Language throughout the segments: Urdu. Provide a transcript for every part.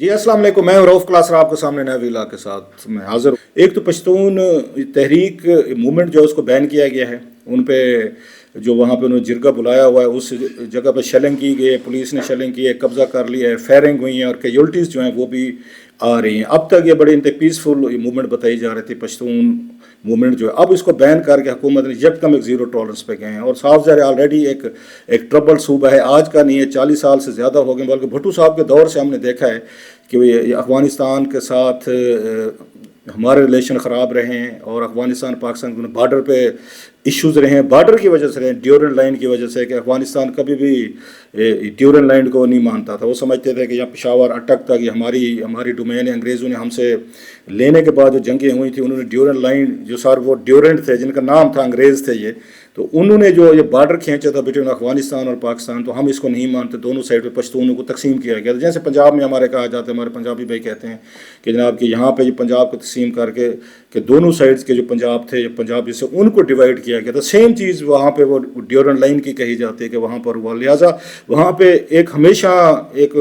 جی السلام علیکم، میں رؤف کلاسر آپ کے سامنے نئے ویلا کے ساتھ میں حاضر ہوں۔ ایک تو پشتون تحریک موومنٹ جو ہے اس کو بین کیا گیا ہے، ان پہ جو وہاں پہ انہوں نے جرگہ بلایا ہوا ہے اس جگہ پہ شیلنگ کی گئی ہے، پولیس نے شیلنگ کی ہے، قبضہ کر لیا ہے، فائرنگ ہوئی ہیں اور کیجولٹیز جو ہیں وہ بھی آ رہی ہیں۔ اب تک یہ بڑی پیسفل موومنٹ بتائی جا رہی تھی پشتون موومنٹ جو ہے، اب اس کو بین کر کے حکومت نے یکدم ایک زیرو ٹالرنس پہ گئے ہیں اور صاف ظاہر آلریڈی ایک ٹربل صوبہ ہے، آج کا نہیں ہے، 40 سال سے زیادہ ہو گئے، بلکہ بھٹو صاحب کے دور سے ہم نے دیکھا ہے کہ افغانستان کے ساتھ ہمارے ریلیشن خراب رہے ہیں اور افغانستان پاکستان کے بارڈر پہ ایشوز رہے ہیں، بارڈر کی وجہ سے رہے ہیں، ڈیورنڈ لائن کی وجہ سے، کہ افغانستان کبھی بھی ڈیورنڈ لائن کو نہیں مانتا تھا۔ وہ سمجھتے تھے کہ یہاں پشاور اٹک تک یہ ہماری ڈومین ہے، انگریزوں نے ہم سے لینے کے بعد جو جنگیں ہوئی تھیں انہوں نے ڈیورنڈ لائن جو وہ ڈیورنڈ تھے جن کا نام تھا، انگریز تھے یہ، تو انہوں نے جو یہ بارڈر کھینچا تھا بٹوین افغانستان اور پاکستان، تو ہم اس کو نہیں مانتے، دونوں سائڈ پہ پشتونوں کو تقسیم کیا گیا تھا۔ جیسے پنجاب میں ہمارے کہا جاتا ہے، ہمارے پنجابی بھائی کہتے ہیں کہ جناب کہ یہاں پہ جو پنجاب کو تقسیم کر کے کہ دونوں سائڈز کے جو پنجاب تھے، پنجاب جسے ان کو ڈیوائڈ کیا گیا تھا، سیم چیز وہاں پہ وہ ڈیورنڈ لائن کی کہی جاتی ہے کہ وہاں پر ہوا، لہٰذا وہاں پہ ایک ہمیشہ ایک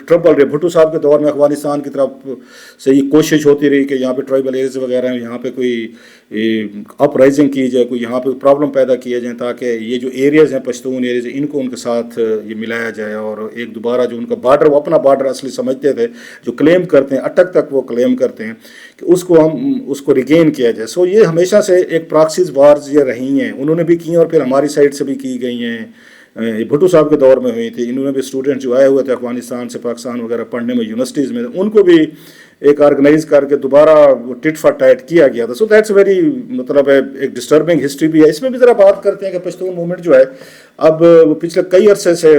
ٹربل رہے۔ بھٹو صاحب کے دور میں افغانستان کی طرف سے یہ کوشش ہوتی رہی کہ یہاں پہ ٹرائبل ایریاز وغیرہ ہیں، یہاں پہ کوئی اپ رائزنگ کی جائے، کوئی یہاں پہ پرابلم پیدا کیا جائے تاکہ یہ جو ایریاز ہیں پشتون ایریاز ان کو ان کے ساتھ یہ ملایا جائے اور ایک دوبارہ جو ان کا بارڈر وہ اپنا بارڈر اصلی سمجھتے تھے، جو کلیم کرتے ہیں اٹک تک وہ کلیم کرتے ہیں کہ اس کو ریگین کیا جائے۔ سو یہ ہمیشہ سے ایک پراکسیز وارز یہ رہی ہیں، انہوں نے بھی کی اور پھر ہماری سائڈ سے بھی کی گئی ہیں۔ بھٹو صاحب کے دور میں ہوئی تھی، انہوں نے بھی اسٹوڈنٹ جو آئے ہوئے تھے افغانستان سے پاکستان وغیرہ پڑھنے میں یونیورسٹیز میں، ان کو بھی ایک آرگنائز کر کے دوبارہ وہ ٹٹ فار ٹیٹ کیا گیا تھا۔ سو دیٹس ویری مطلب ہے ایک ڈسٹربنگ ہسٹری بھی ہے۔ اس میں بھی ذرا بات کرتے ہیں کہ پشتون موومنٹ جو ہے اب وہ پچھلے کئی عرصے سے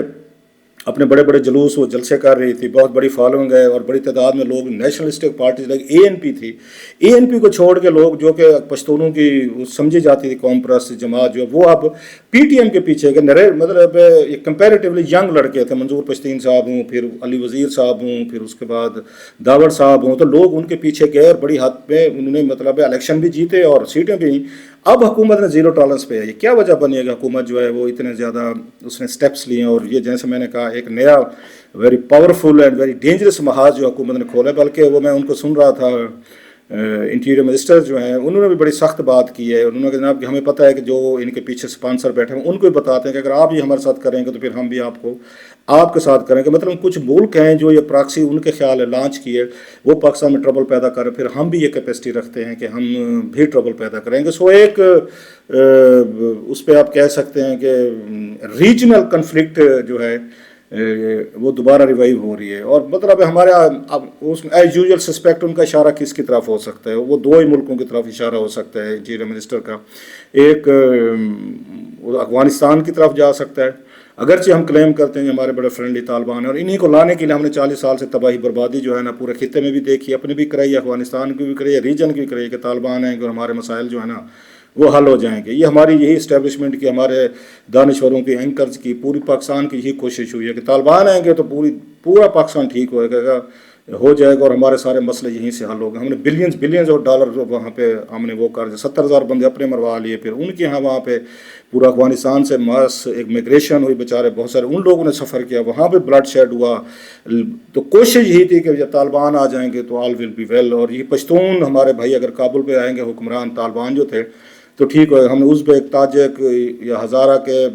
اپنے بڑے بڑے جلوس و جلسے کر رہی تھی، بہت بڑی فالوئنگ ہے اور بڑی تعداد میں لوگ نیشنلسٹک پارٹیز لائک ANP تھی، ANP کو چھوڑ کے لوگ جو کہ پشتونوں کی سمجھی جاتی تھی قوم پرست جماعت جو ہے، وہ اب PTM کے پیچھے کہ مطلب کمپیریٹیولی ینگ لڑکے تھے، منظور پشتین صاحب ہوں، پھر علی وزیر صاحب ہوں، پھر اس کے بعد داور صاحب ہوں، تو لوگ ان کے پیچھے گئے اور بڑی حد پہ انہوں نے مطلب الیکشن بھی جیتے اور سیٹیں بھی۔ اب حکومت نے زیرو ٹالرنس پہ ہے، یہ کیا وجہ بنی ہے کہ حکومت جو ہے وہ اتنے زیادہ اس نے سٹیپس لیے ہیں، اور یہ جیسے میں نے کہا ایک نیا very powerful and very dangerous محاذ جو حکومت نے کھولا ہے۔ بلکہ وہ میں ان کو سن رہا تھا انٹیریئر منسٹر جو ہیں، انہوں نے بھی بڑی سخت بات کی ہے، انہوں نے کہا جناب کہ ہمیں پتہ ہے کہ جو ان کے پیچھے اسپانسر بیٹھے ہیں ان کو بھی بتاتے ہیں کہ اگر آپ یہ ہمارے ساتھ کریں گے تو پھر ہم بھی آپ کے ساتھ کریں گے۔ مطلب کچھ ملک ہیں جو یہ پراکسی ان کے خیال ہے لانچ کیے، وہ پاکستان میں ٹربل پیدا کریں، پھر ہم بھی یہ کیپیسٹی رکھتے ہیں کہ ہم بھی ٹربل پیدا کریں گے۔ سو ایک اس پہ آپ کہہ سکتے ہیں کہ ریجنل کنفلکٹ جو ہے وہ دوبارہ ریوائیو ہو رہی ہے، اور مطلب ہمارے اس میں ایز یوزول سسپیکٹ ان کا اشارہ کس کی طرف ہو سکتا ہے، وہ دو ہی ملکوں کی طرف اشارہ ہو سکتا ہے انٹیریئر منسٹر کا، ایک افغانستان کی طرف جا سکتا ہے، اگرچہ ہم کلیم کرتے ہیں کہ ہمارے بڑے فرینڈلی طالبان ہیں، اور انہی کو لانے کے لیے ہم نے 40 سال سے تباہی بربادی جو ہے نا پورے خطے میں بھی دیکھی، اپنے بھی کرائی، افغانستان کی بھی کرائی، ریجن کی بھی کرائی، کہ طالبان ہیں کہ ہمارے مسائل جو ہے نا وہ حل ہو جائیں گے۔ یہ ہماری یہی اسٹیبلشمنٹ کی، ہمارے دانشوروں کی، اینکرز کی، پوری پاکستان کی یہی کوشش ہوئی ہے کہ طالبان آئیں گے تو پورا پاکستان ٹھیک ہو جائے گا اور ہمارے سارے مسئلے یہیں سے حل ہو گئے۔ ہم نے بلینز آف ڈالر وہاں پہ ہم نے وہ کر 70,000 بندے اپنے مروا لیے، پھر ان کے یہاں وہاں پہ پورا افغانستان سے ماس ایک میگریشن ہوئی، بیچارے بہت سارے ان لوگوں نے سفر کیا، وہاں پہ بلڈ شیڈ ہوا۔ تو کوشش یہی تھی کہ جب طالبان آ جائیں گے تو آل ول بی ویل، اور یہ پشتون ہمارے بھائی اگر کابل پہ آئیں گے حکمران طالبان جو تھے تو ٹھیک ہوئے۔ ہم نے ازبیک، تاجک یا ہزارہ کے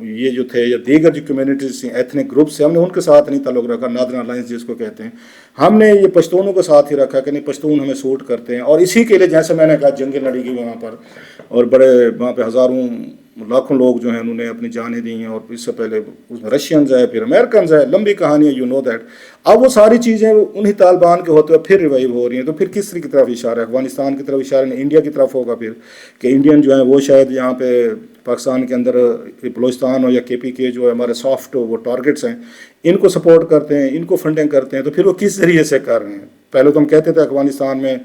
یہ جو تھے یا دیگر جو کمیونٹیز تھیں، ایتھنک گروپس سے، ہم نے ان کے ساتھ نہیں تعلق رکھا، نادرن الائنس جس کو کہتے ہیں، ہم نے یہ پشتونوں کے ساتھ ہی رکھا کہ نہیں پشتون ہمیں سوٹ کرتے ہیں، اور اسی کے لیے جیسے میں نے کہا جنگیں لڑی گئی وہاں پر، اور بڑے وہاں پہ ہزاروں لاکھوں لوگ جو ہیں انہوں نے اپنی جانیں دی ہیں، اور اس سے پہلے اس میں رشینز ہے، پھر امریکنز ہے، لمبی کہانی ہے، یو نو دیٹ۔ اب وہ ساری چیزیں انہی طالبان کے ہوتے ہوئے پھر ریوائیو ہو رہی ہیں، تو پھر کس کی طرف اشارہ ہے؟ افغانستان کی طرف اشارہ نہیں، انڈیا کی طرف ہوگا پھر، کہ انڈین جو ہیں وہ شاید یہاں پہ پاکستان کے اندر بلوچستان ہو یا KPK جو ہے ہمارے سافٹ وہ ٹارگٹس ہیں، ان کو سپورٹ کرتے ہیں، ان کو فنڈنگ کرتے ہیں، تو پھر وہ کس ذریعے سے کر رہے ہیں؟ پہلے تو ہم کہتے تھے افغانستان میں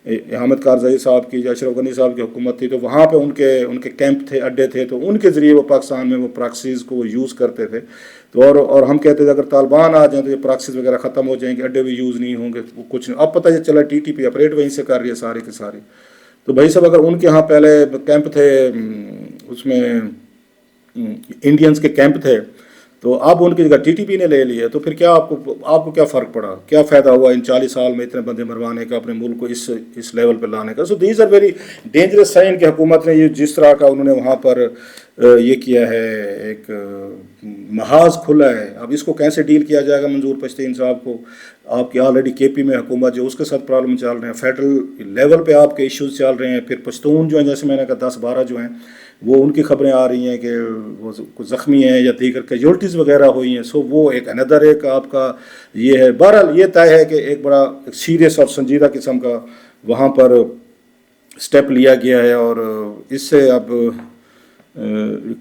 حامد کارزئی صاحب کی یا اشرف غنی صاحب کی حکومت تھی تو وہاں پہ ان کے کیمپ تھے، اڈے تھے، تو ان کے ذریعے وہ پاکستان میں وہ پراکسیز کو یوز کرتے تھے، تو اور ہم کہتے تھے اگر طالبان آ جائیں تو یہ پراکسیز وغیرہ ختم ہو جائیں گے، اڈے بھی یوز نہیں ہوں گے، وہ کچھ نہیں۔ اب پتہ یہ چلا TTP آپریٹ وہیں سے کر رہی ہے ساری کی ساری۔ تو بھائی صاحب اگر ان کے ہاں پہلے کیمپ تھے، اس میں انڈینز کے کیمپ تھے تو اب ان کی جگہ TTP نے لے لیا، تو پھر کیا آپ کو کیا فرق پڑا، کیا فائدہ ہوا ان 40 سال میں اتنے بندے مروانے کا، اپنے ملک کو اس لیول پہ لانے کا؟ So these are very dangerous sign کہ حکومت نے یہ جس طرح کا انہوں نے وہاں پر یہ کیا ہے، ایک محاذ کھلا ہے. اب اس کو کیسے ڈیل کیا جائے گا منظور پشتین صاحب کو؟ آپ کی آلریڈی KP میں حکومت جو اس کے ساتھ پرابلم چل رہے ہیں، فیڈرل لیول پہ آپ کے ایشوز چل رہے ہیں، پھر پشتون جو ہیں جیسے میں نے کہا 10-12 جو ہیں وہ ان کی خبریں آ رہی ہیں کہ وہ زخمی ہیں یا دیگر کیجولٹیز وغیرہ ہوئی ہیں. سو وہ ایک اندر ایک آپ کا یہ ہے. بہرحال یہ طے ہے کہ ایک بڑا سیریس اور سنجیدہ قسم کا وہاں پر سٹیپ لیا گیا ہے، اور اس سے اب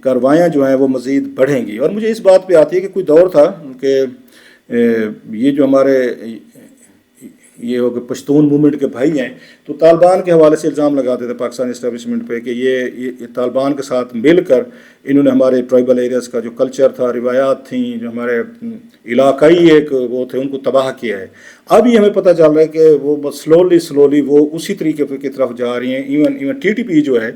کاروائیاں جو ہیں وہ مزید بڑھیں گی. اور مجھے اس بات پہ آتی ہے کہ کوئی دور تھا کہ یہ جو ہمارے یہ ہو کہ پشتون موومنٹ کے بھائی ہیں، تو طالبان کے حوالے سے الزام لگاتے تھے پاکستانی اسٹیبلشمنٹ پہ کہ یہ طالبان کے ساتھ مل کر انہوں نے ہمارے ٹرائبل ایریاز کا جو کلچر تھا، روایات تھیں، جو ہمارے علاقائی ایک وہ تھے، ان کو تباہ کیا ہے. اب یہ ہمیں پتہ چل رہا ہے کہ وہ بس سلولی وہ اسی طریقے کی طرف جا رہی ہیں. ایون TTP جو ہے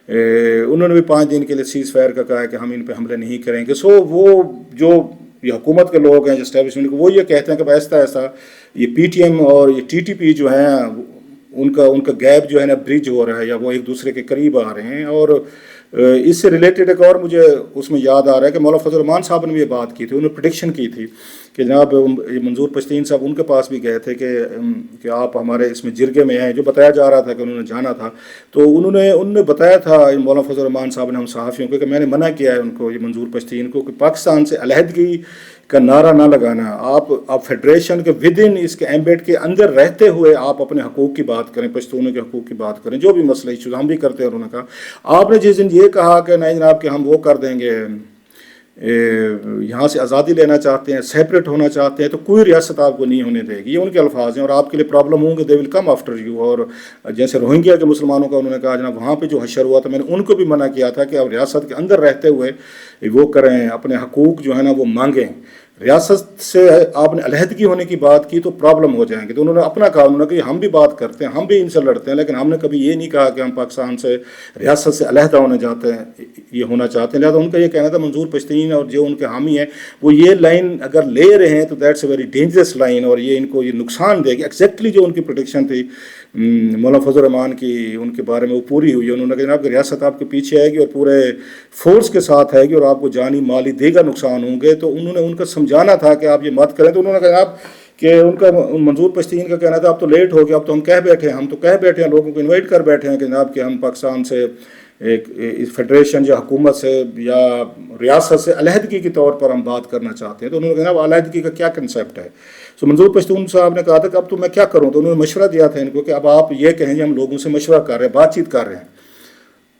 انہوں نے بھی 5 دن کے لیے سیز فائر کا کہا ہے کہ ہم ان پہ حملے نہیں کریں گے. سو وہ جو یہ حکومت کے لوگ ہیں جو اسٹیبلشمنٹ وہ یہ کہتے ہیں کہ ایسا یہ PTM اور یہ TTP جو ہیں ان کا گیپ جو ہے نا برج ہو رہا ہے، یا وہ ایک دوسرے کے قریب آ رہے ہیں. اور اس سے ریلیٹڈ ایک اور مجھے اس میں یاد آ رہا ہے کہ مولانا فضل الرحمان صاحب نے بھی یہ بات کی تھی. انہوں نے پریڈکشن کی تھی کہ جناب منظور پشتین صاحب ان کے پاس بھی گئے تھے کہ آپ ہمارے اس میں جرگے میں ہیں، جو بتایا جا رہا تھا کہ انہوں نے جانا تھا. تو انہوں نے بتایا تھا مولانا فضل الرحمان صاحب نے ہم صحافیوں کو کہ میں نے منع کیا ہے ان کو، یہ منظور پشتین کو، کہ پاکستان سے علیحدگی کا نعرہ نہ لگانا. آپ فیڈریشن کے ود ان اس کے ایمبیٹ کے اندر رہتے ہوئے آپ اپنے حقوق کی بات کریں، پشتونوں کے حقوق کی بات کریں، جو بھی مسئلہ ایشوز ہم بھی کرتے ہیں. انہوں نے کہا آپ نے جس دن یہ کہا کہ نہیں جناب کہ ہم وہ کر دیں گے، یہاں سے آزادی لینا چاہتے ہیں، سیپریٹ ہونا چاہتے ہیں، تو کوئی ریاست آپ کو نہیں ہونے دے گی. یہ ان کے الفاظ ہیں، اور آپ کے لیے پرابلم ہوں گے، دے ول کم آفٹر یو. اور جیسے روہنگیا کے مسلمانوں کا انہوں نے کہا جناب وہاں پہ جو حشر ہوا تھا، میں نے ان کو بھی منع کیا تھا کہ آپ ریاست کے اندر رہتے ہوئے وہ کریں، اپنے حقوق جو ہے نا وہ مانگیں. ریاست سے آپ نے علیحدگی ہونے کی بات کی تو پرابلم ہو جائیں گے. تو انہوں نے اپنا کہا، انہوں نے کہ ہم بھی بات کرتے ہیں، ہم بھی ان سے لڑتے ہیں، لیکن ہم نے کبھی یہ نہیں کہا کہ ہم پاکستان سے ریاست سے علیحدہ ہونا چاہتے ہیں، یہ ہونا چاہتے ہیں. لہٰذا ان کا یہ کہنا تھا منظور پشتین اور جو ان کے حامی ہیں وہ یہ لائن اگر لے رہے ہیں تو that's a very dangerous line, اور یہ ان کو یہ نقصان دے گی. ایگزیکٹلی جو ان کی پروڈکشن تھی مولانا فضل الرحمان کی ان کے بارے میں وہ پوری ہوئی. انہوں نے کہا جناب کہ ریاست آپ کے پیچھے آئے گی اور پورے فورس کے ساتھ آئے گی، اور آپ کو جانی مالی دیگر نقصان ہوں گے. تو انہوں نے ان کا سمجھانا تھا کہ آپ یہ مت کریں. تو انہوں نے کہا جناب کہ ان کا منظور پشتین کا کہنا تھا اب تو لیٹ ہو گیا، اب تو ہم کہہ بیٹھے ہیں لوگوں کو انوائٹ کر بیٹھے ہیں کہ جناب کہ ہم پاکستان سے ایک فیڈریشن یا حکومت سے یا ریاست سے علیحدگی کے طور پر ہم بات کرنا چاہتے ہیں. تو انہوں نے کہا علیحدگی کا کیا کنسیپٹ ہے؟ سو منظور پشتون صاحب نے کہا تھا کہ اب تو میں کیا کروں. تو انہوں نے مشورہ دیا تھا ان کو کہ اب آپ یہ کہیں گے ہم لوگوں سے مشورہ کر رہے ہیں، بات چیت کر رہے ہیں،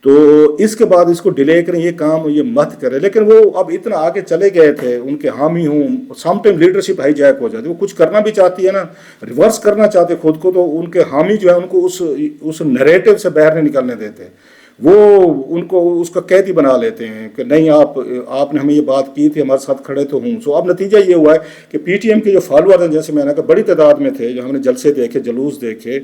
تو اس کے بعد اس کو ڈیلے کریں، یہ کام یہ مت کریں. لیکن وہ اب اتنا آگے چلے گئے تھے، ان کے حامی ہوں، some time leadership hijack ہو جاتی، وہ کچھ کرنا بھی چاہتی ہے نا، ریورس کرنا چاہتے خود کو، تو ان کے حامی جو ہے ان کو اس نیریٹو سے باہر نہیں نکلنے دیتے. وہ ان کو اس کا قیدی بنا لیتے ہیں کہ نہیں آپ نے ہمیں یہ بات کی تھی، ہمارے ساتھ کھڑے تو ہوں. سو اب نتیجہ یہ ہوا ہے کہ PTM کے جو فالوور ہیں، جیسے میں نے کہا بڑی تعداد میں تھے، جو ہم نے جلسے دیکھے، جلوس دیکھے،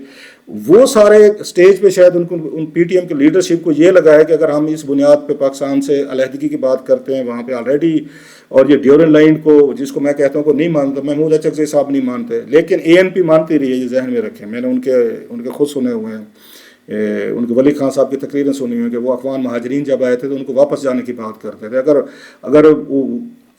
وہ سارے اسٹیج پہ شاید ان PTM کی لیڈرشپ کو یہ لگا ہے کہ اگر ہم اس بنیاد پہ پاکستان سے علیحدگی کی بات کرتے ہیں، وہاں پہ آلریڈی اور یہ ڈیورن لائن کو جس کو میں کہتا ہوں کو نہیں مانتا، محمود اچکزئی صاحب نہیں مانتے، لیکن ANP مانتی رہی ہے. یہ ذہن میں رکھیں، میں نے ان کے خود سنے ہوئے ہیں، ان کے ولی خان صاحب کی تقریریں سنی ہوئی کہ وہ افغان مہاجرین جب آئے تھے تو ان کو واپس جانے کی بات کرتے تھے.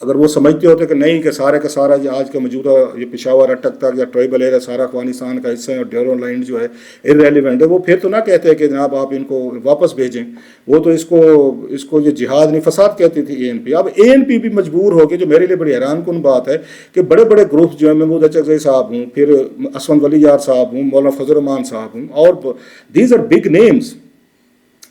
اگر وہ سمجھتے ہوتے کہ نہیں کہ سارے کا سارا یہ آج کا موجودہ یہ پشاور اٹک تک یا ٹرائبل ایریا سارا افغانستان کا حصہ ہے اور ڈیورن لائن جو ہے ارریلیونٹ ہے، وہ پھر تو نہ کہتے کہ جناب آپ ان کو واپس بھیجیں. وہ تو اس کو یہ جہاد نہیں فساد کہتی تھی ANP. اب ANP بھی مجبور ہو کے، جو میرے لیے بڑی حیران کن بات ہے کہ بڑے بڑے گروپس جو ہیں، محمود اچکزئی صاحب ہوں، پھر اسود ولی یار صاحب ہوں، مولانا فضل الرحمان صاحب ہوں، اور دیز آر بگ نیمز،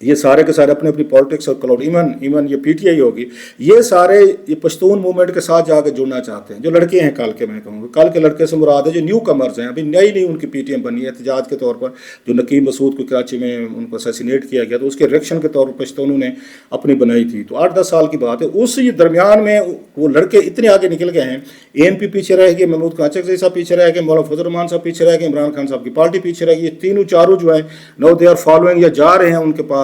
یہ سارے کے سارے اپنے اپنی پالیٹکس اور کلاؤڈ، ایون یہ PTI ہوگی، یہ سارے یہ پشتون موومنٹ کے ساتھ جا کے جڑنا چاہتے ہیں. جو لڑکے ہیں کل کے، میں کہوں گا کل کے لڑکے سے مراد ہے جو نیو کمرز ہیں، ابھی نئی ان کی PTM بنی ہے احتجاج کے طور پر. جو نقیب مسعود کو کراچی میں ان کو اسیسینیٹ کیا گیا تو اس کے ریئیکشن کے طور پر پشتونوں نے اپنی بنائی تھی. تو 8-10 سال کی بات ہے. اس درمیان میں وہ لڑکے اتنے آگے نکل گئے ہیں، ANP پیچھے رہ گئے، محمود اچکزئی صاحب پیچھے رہ گئے، مولانا فضل الرحمان صاحب پیچھے رہ گئے، عمران خان صاحب کی پارٹی پیچھے رہ گئی. یہ تینوں چاروں جو ہیں نو دے آر فالوئنگ یا جا رہے ہیں ان کے پاس